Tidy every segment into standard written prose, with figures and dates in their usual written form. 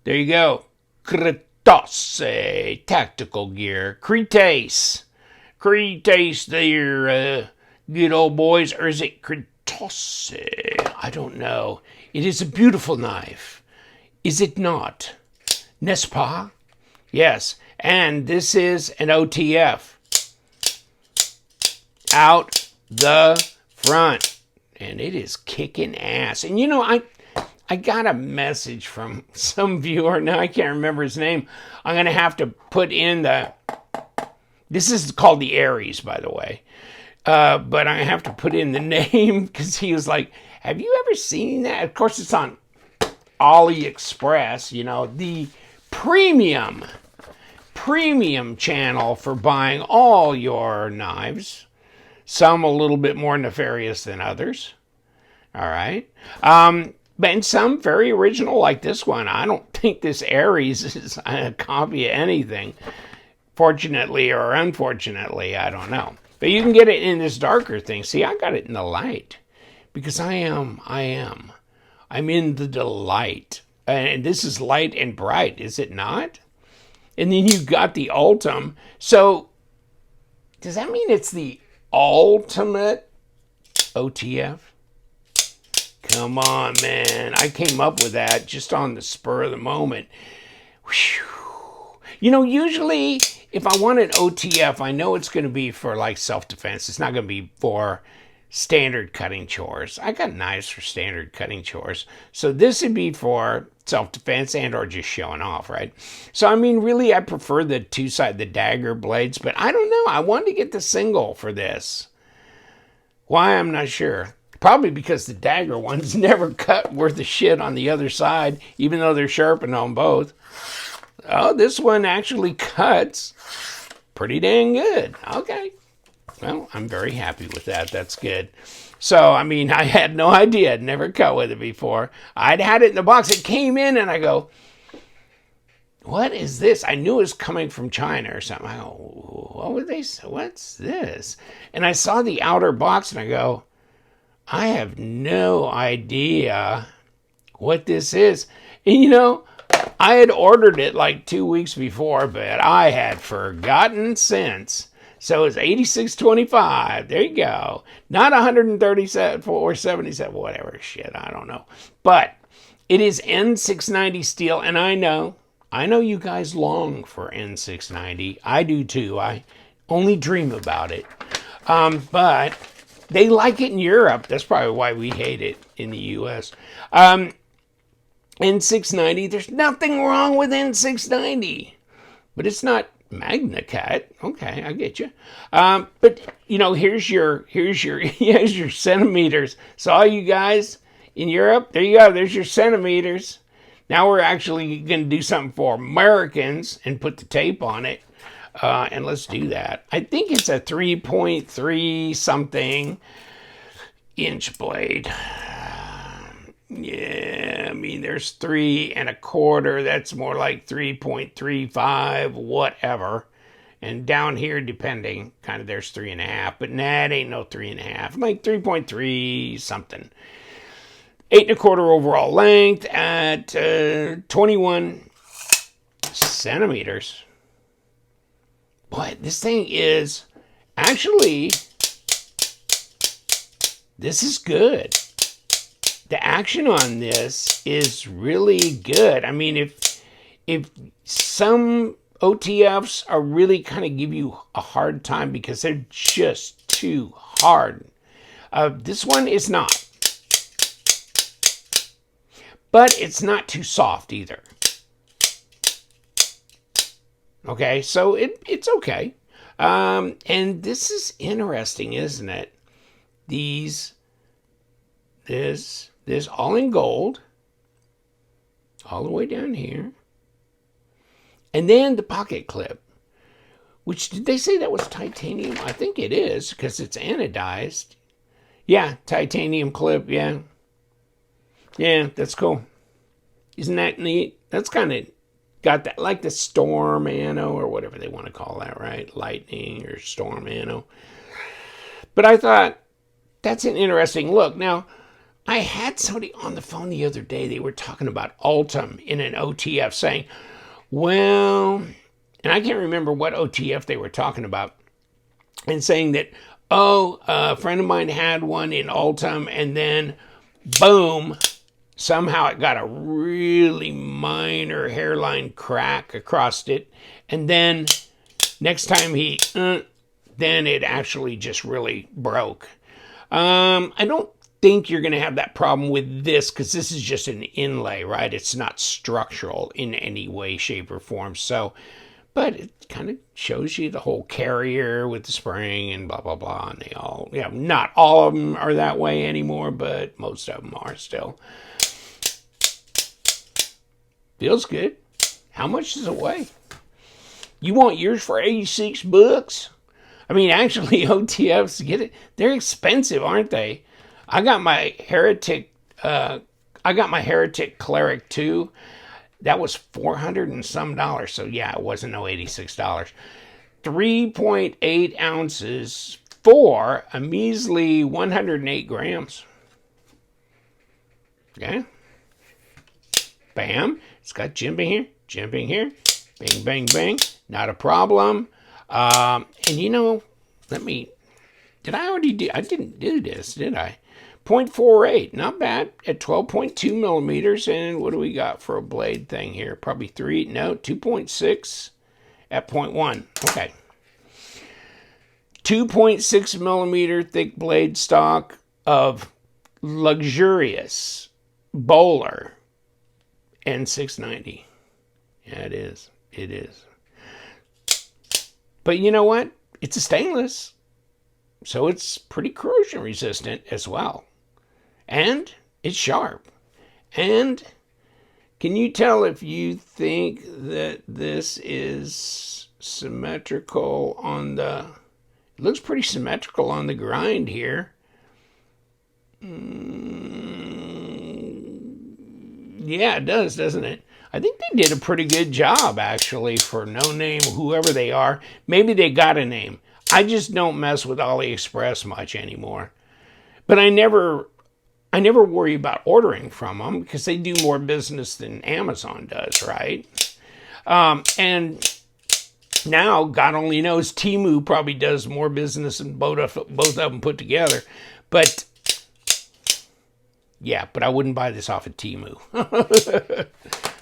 There you go. CRETACE tactical gear. CRETACE. CRETACE, they're good old boys. Or is it CRETACE? I don't know. It is a beautiful knife. Is it not? N'est-ce pas? Yes. And this is an OTF. Out the front. And it is kicking ass. And you know, I got a message from some viewer. Now I can't remember his name. I'm going to have to put in the... This is called the Aries, by the way. But I have to put in the name because he was like, have you ever seen that? Of course, it's on AliExpress, you know, the premium channel for buying all your knives. Some a little bit more nefarious than others. All right. And some very original like this one. I don't think this Aries is a copy of anything. Fortunately or unfortunately, I don't know. But you can get it in this darker thing. See, I got it in the light because I'm in the delight. And this is light and bright, is it not? And then you got the Ultim. So does that mean it's the ultimate OTF? Come on, man. I came up with that just on the spur of the moment. Whew. You know, usually if I want an OTF, I know it's going to be for like self-defense. It's not going to be for standard cutting chores. I got knives for standard cutting chores. So this would be for self-defense and or just showing off, right? So, I mean, really, I prefer the two-side, the dagger blades. But I don't know. I wanted to get the single for this. Why, I'm not sure. Probably because the dagger ones never cut worth a shit on the other side, even though they're sharpened on both. Oh, this one actually cuts pretty dang good. Okay. Well, I'm very happy with that. That's good. So, I mean, I had no idea. I'd never cut with it before. I'd had it in the box. It came in and I go, what is this? I knew it was coming from China or something. I go, what would they say? What's this? And I saw the outer box and I go, I have no idea what this is. And you know, I had ordered it like 2 weeks before, but I had forgotten since. So it's $86.25. There you go. Not $137 or $77, whatever shit. I don't know. But it is N690 steel, and I know you guys long for N690. I do too. I only dream about it. But they like it in Europe. That's probably why we hate it in the U.S. N690, there's nothing wrong with N690. But it's not Magna Cut. Okay, I get you. But, you know, here's your centimeters. So all you guys in Europe, there you go. There's your centimeters. Now we're actually going to do something for Americans and put the tape on it. And let's do that. I think it's a 3.3 something inch blade. Yeah, I mean, there's 3 1/4. That's more like 3.35, whatever. And down here, depending, kind of there's 3.5. But nah, it ain't no 3.5. Like 3.3 something. 8 1/4 overall length at 21 centimeters. But this thing is actually, this is good. The action on this is really good. I mean, if some OTFs are really kind of give you a hard time because they're just too hard, this one is not. But it's not too soft either. Okay, so it's okay. And this is interesting, isn't it? This all in gold, all the way down here. And then the pocket clip, which, did they say that was titanium? I think it is, because it's anodized. Yeah, titanium clip, yeah. Yeah, that's cool. Isn't that neat? That's kind of got that, like the storm anno, or whatever they want to call that, right? Lightning or storm anno. But I thought, that's an interesting look. Now, I had somebody on the phone the other day. They were talking about Ultim in an OTF saying, well, and I can't remember what OTF they were talking about, and saying that, oh, a friend of mine had one in Ultim, and then boom, somehow it got a really minor hairline crack across it, and then next time then it actually just really broke. I don't think you're going to have that problem with this because this is just an inlay, right? It's not structural in any way, shape, or form. So, but it kind of shows you the whole carrier with the spring and blah, blah, blah. And they all, yeah, not all of them are that way anymore, but most of them are still. Feels good. How much does it weigh? You want yours for $86? I mean, actually, OTFs, get it. They're expensive, aren't they? I got my Heretic Cleric 2. That was $400 and some dollars. So yeah, it wasn't no $86. 3.8 ounces for a measly 108 grams. Okay. Bam. It's got jimping here. Bang, bang, bang. Not a problem. And you know, I didn't do this, did I? 0.48, not bad, at 12.2 millimeters. And what do we got for a blade thing here? Probably 2.6 at 0.1. Okay. 2.6 millimeter thick blade stock of luxurious Bowler N690. Yeah, it is. It is. But you know what? It's a stainless, so it's pretty corrosion resistant as well. And it's sharp. And can you tell if you think that this is symmetrical on the... It looks pretty symmetrical on the grind here. Yeah, it does, doesn't it? I think they did a pretty good job, actually, for no name, whoever they are. Maybe they got a name. I just don't mess with AliExpress much anymore. But I never worry about ordering from them because they do more business than Amazon does, right? And now, God only knows, Temu probably does more business than both of them put together. But yeah, but I wouldn't buy this off of Temu.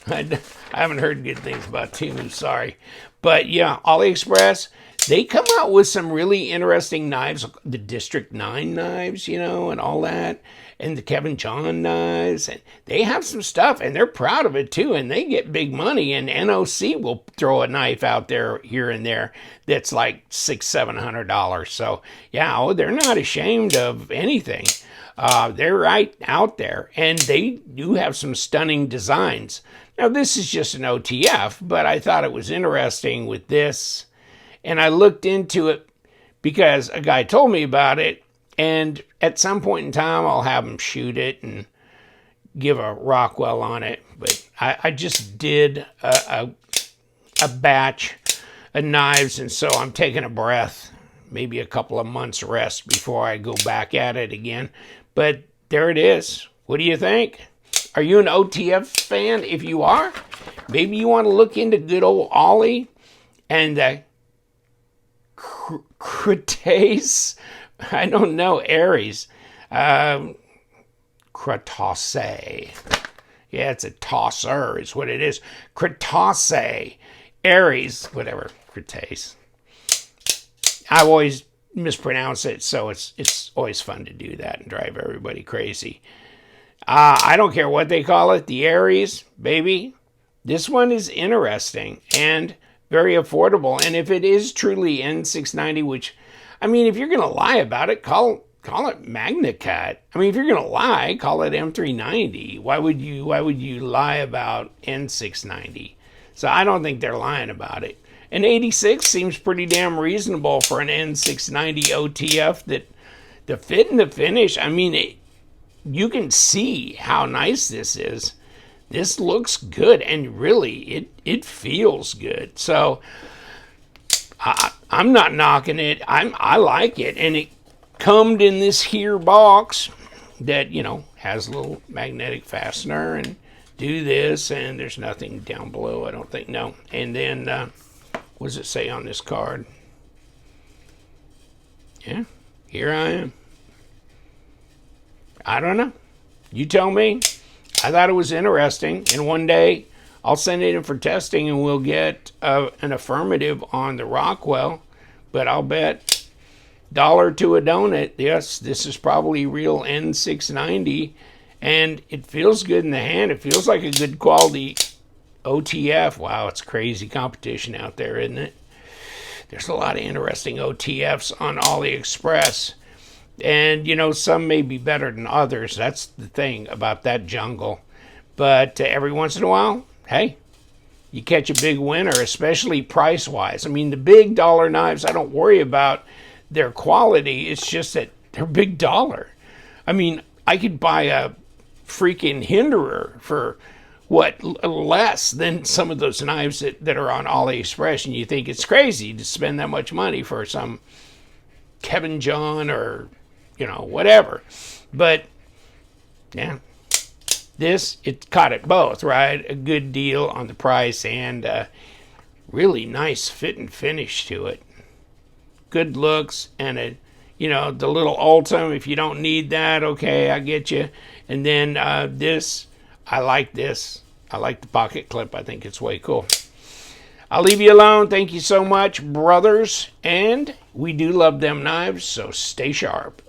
I haven't heard good things about Temu, sorry. But yeah, AliExpress, they come out with some really interesting knives, the District 9 knives, you know, and all that, and the Kevin John knives, and they have some stuff, and they're proud of it too, and they get big money, and NOC will throw a knife out there here and there that's like $600-700. So yeah, they're not ashamed of anything. They're right out there, and they do have some stunning designs. Now, this is just an OTF, but I thought it was interesting with this, and I looked into it because a guy told me about it, and at some point in time, I'll have him shoot it and give a Rockwell on it. But I just did a batch of knives, and so I'm taking a breath, maybe a couple of months rest before I go back at it again. But there it is. What do you think? Are you an OTF fan? If you are, maybe you want to look into good old Ollie and the CRETACE. I don't know, Aries. CRETACE. Yeah, it's a tosser is what it is. CRETACE. Aries, whatever, CRETACE. I always mispronounce it, so it's always fun to do that and drive everybody crazy. I don't care what they call it, the Aries, baby. This one is interesting and very affordable. And if it is truly N690, which, I mean, if you're going to lie about it, call it Magna Cut. I mean, if you're going to lie, call it M390. Why would you lie about N690? So I don't think they're lying about it. An 86 seems pretty damn reasonable for an N690 OTF. That the fit and the finish, I mean, you can see how nice this is. This looks good, and really, it feels good. So I'm not knocking it. I like it, and it come in this here box that, you know, has a little magnetic fastener, and do this, and there's nothing down below, I don't think. No. And then what does it say on this card? Yeah, here I am. I don't know. You tell me. I thought it was interesting, and one day I'll send it in for testing, and we'll get an affirmative on the Rockwell. But I'll bet $1 to a donut, yes, this is probably real N690, and it feels good in the hand. It feels like a good quality OTF. Wow, it's crazy competition out there, isn't it? There's a lot of interesting OTFs on AliExpress. And, you know, some may be better than others. That's the thing about that jungle. But every once in a while, hey, you catch a big winner, especially price-wise. I mean, the big dollar knives, I don't worry about their quality. It's just that they're big dollar. I mean, I could buy a freaking Hinderer for, what, less than some of those knives that are on AliExpress, and you think it's crazy to spend that much money for some Kevin John or, you know, whatever. But, yeah, it caught it both, right? A good deal on the price and really nice fit and finish to it. Good looks, and you know, the little Ultim, if you don't need that, okay, I get you. And then this, I like this. I like the pocket clip. I think it's way cool. I'll leave you alone. Thank you so much, brothers. And we do love them knives, so stay sharp.